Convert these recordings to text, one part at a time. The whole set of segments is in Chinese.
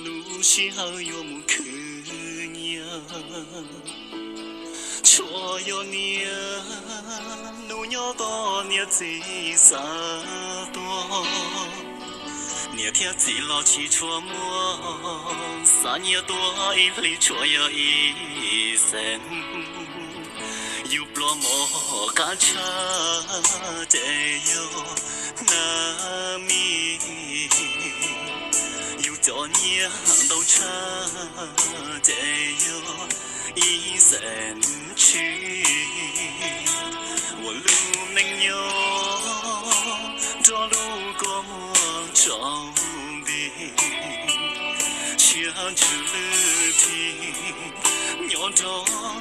路西好有木可娘，错有年路鸟多年最傻多，年天最老起错么，3年多一里错有一生。有不落寞感情这有难免，有多年都成这有一生去，我路能有着路过我中的，想出了天，鸟着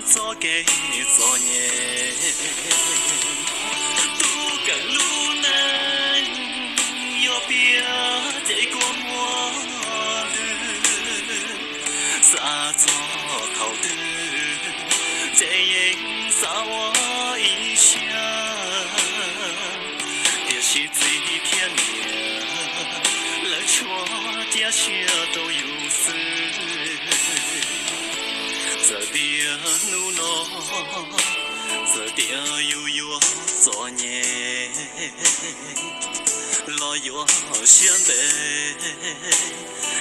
做给做年，都跟路难，要别这个么路，啥做好的，这应啥我一想，也是最天命，来错家学都有事。这边努诺，这边又有作业，老有想的，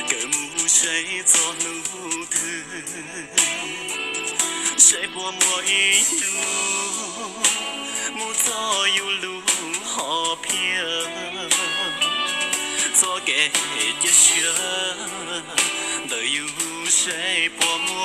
跟母谁做奴的，谁不摸一路，母早有路好偏，做给一学，都有谁不摸。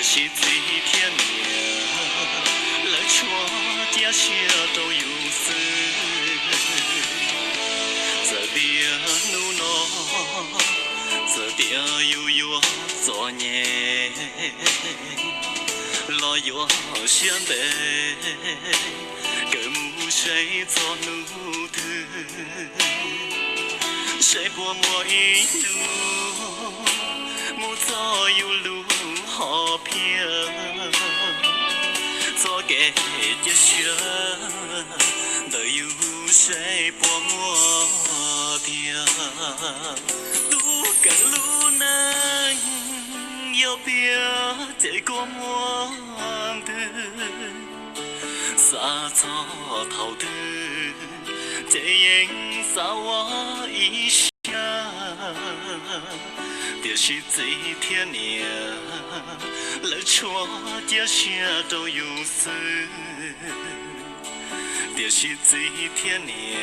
是最天命，来错家些都有事，这边努诺，这边又有作业，老有想的，跟母谁做奴的，谁不摸一路，母早有路。好偏，做给一学，都有谁不摸的？路跟路难，要别这个么的，啥做头的，这应啥我一想。就是最天命，来错家些都有事。就是最天命，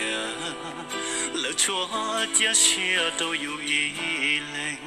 来错家些都有一人。